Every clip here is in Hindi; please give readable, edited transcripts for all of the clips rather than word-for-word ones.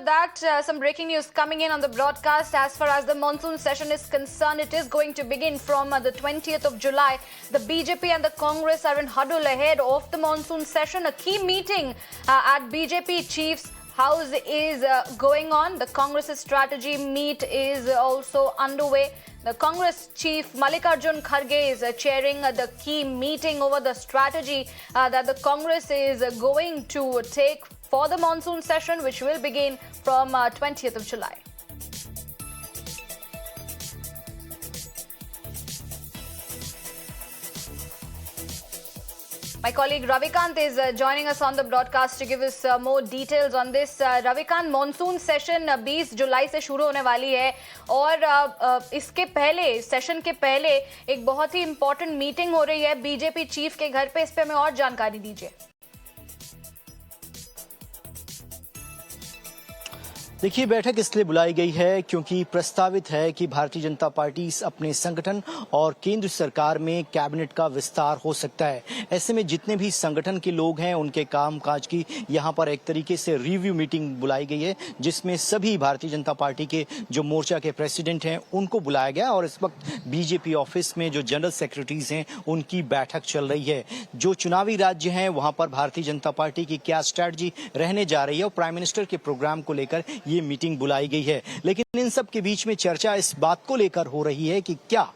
that, some breaking news coming in on the broadcast. As far as the monsoon session is concerned, it is going to begin from the 20th of July. The BJP and the Congress are in huddle ahead of the monsoon session. A key meeting at BJP Chief's house is going on. The Congress's strategy meet is also underway. The Congress chief Mallikarjun Kharge is chairing the key meeting over the strategy that the Congress is going to take for the monsoon session, which will begin from 20th of July. My colleague Ravikant is joining us on the broadcast to give us more details on this. Ravikant, monsoon session 20 जुलाई से शुरू होने वाली है और इसके पहले, सेशन के पहले एक बहुत ही इंपॉर्टेंट मीटिंग हो रही है बीजेपी चीफ के घर पे। इस पे हमें और जानकारी दीजिए। देखिए, बैठक इसलिए बुलाई गई है क्योंकि प्रस्तावित है कि भारतीय जनता पार्टी अपने संगठन और केंद्र सरकार में कैबिनेट का विस्तार हो सकता है। ऐसे में जितने भी संगठन के लोग हैं उनके कामकाज की यहां पर एक तरीके से रिव्यू मीटिंग बुलाई गई है, जिसमें सभी भारतीय जनता पार्टी के जो मोर्चा के प्रेसिडेंट हैं उनको बुलाया गया और इस वक्त बीजेपी ऑफिस में जो जनरल सेक्रेटरीज हैं उनकी बैठक चल रही है। जो चुनावी राज्य हैं वहां पर भारतीय जनता पार्टी की क्या स्ट्रैटेजी रहने जा रही है और प्राइम मिनिस्टर के प्रोग्राम को लेकर ये मीटिंग बुलाई गई है। लेकिन इन सब के बीच में चर्चा इस बात को लेकर हो रही है कि क्या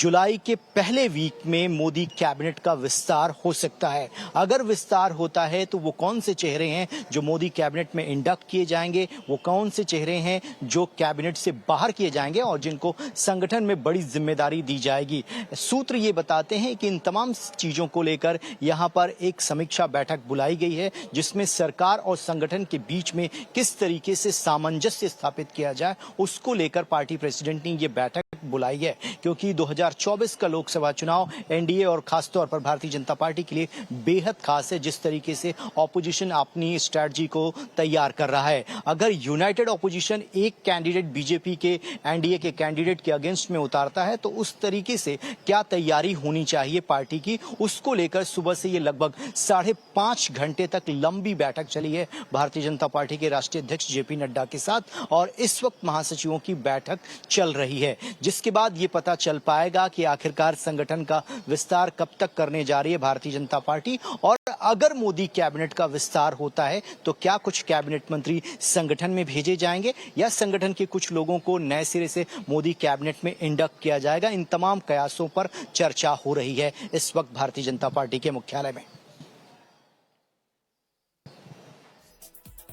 जुलाई के पहले वीक में मोदी कैबिनेट का विस्तार हो सकता है। अगर विस्तार होता है तो वो कौन से चेहरे हैं जो मोदी कैबिनेट में इंडक्ट किए जाएंगे, वो कौन से चेहरे हैं जो कैबिनेट से बाहर किए जाएंगे और जिनको संगठन में बड़ी जिम्मेदारी दी जाएगी। सूत्र ये बताते हैं कि इन तमाम चीजों को लेकर यहाँ पर एक समीक्षा बैठक बुलाई गई है, जिसमें सरकार और संगठन के बीच में किस तरीके से सामंजस्य स्थापित किया जाए उसको लेकर पार्टी प्रेसिडेंट ने ये बैठक बुलाई है। क्योंकि 2024 का लोकसभा चुनाव एनडीए और खासतौर पर भारतीय जनता पार्टी के लिए बेहद खास है। जिस तरीके से ऑपोजिशन अपनी स्ट्रैटेजी को तैयार कर रहा है, अगर यूनाइटेड ऑपोजिशन एक कैंडिडेट बीजेपी के एनडीए के कैंडिडेट के अगेंस्ट में उतारता है तो उस तरीके से क्या तैयारी होनी चाहिए पार्टी की, उसको लेकर सुबह से ये लगभग 5.5 घंटे तक लंबी बैठक चली है भारतीय जनता पार्टी के राष्ट्रीय अध्यक्ष जेपी नड्डा के साथ और इस वक्त महासचिवों की बैठक चल रही है, जिसके बाद ये पता चल पाएगा कि आखिरकार संगठन का विस्तार कब तक करने जा रही है भारतीय जनता पार्टी। और अगर मोदी कैबिनेट का विस्तार होता है तो क्या कुछ कैबिनेट मंत्री संगठन में भेजे जाएंगे या संगठन के कुछ लोगों को नए सिरे से मोदी कैबिनेट में इंडक्ट किया जाएगा। इन तमाम कयासों पर चर्चा हो रही है इस वक्त भारतीय जनता पार्टी के मुख्यालय में।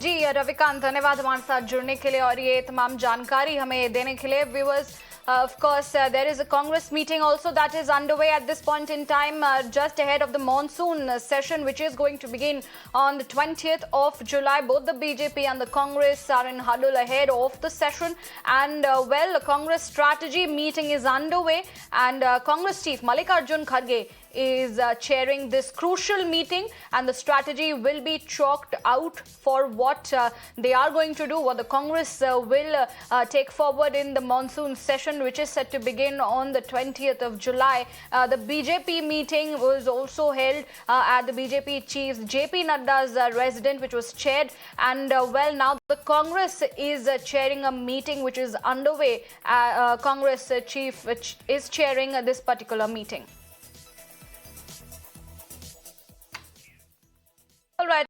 जी रविकांत, धन्यवाद हमारे साथ जुड़ने के लिए और ये तमाम जानकारी हमें देने के लिए। Viewers, of course, there is a Congress meeting also that is underway at this point in time, just ahead of the monsoon session, which is going to begin on the 20th of July. Both the BJP and the Congress are in huddle ahead of the session. And, well, the Congress strategy meeting is underway. And Congress chief Mallikarjun Kharge is chairing this crucial meeting, and the strategy will be chalked out for what they are going to do, what the Congress will take forward in the monsoon session, which is set to begin on the 20th of July. The BJP meeting was also held at the BJP chief JP Nadda's residence, which was chaired. And well, now the Congress is chairing a meeting which is underway. Congress chief is chairing this particular meeting.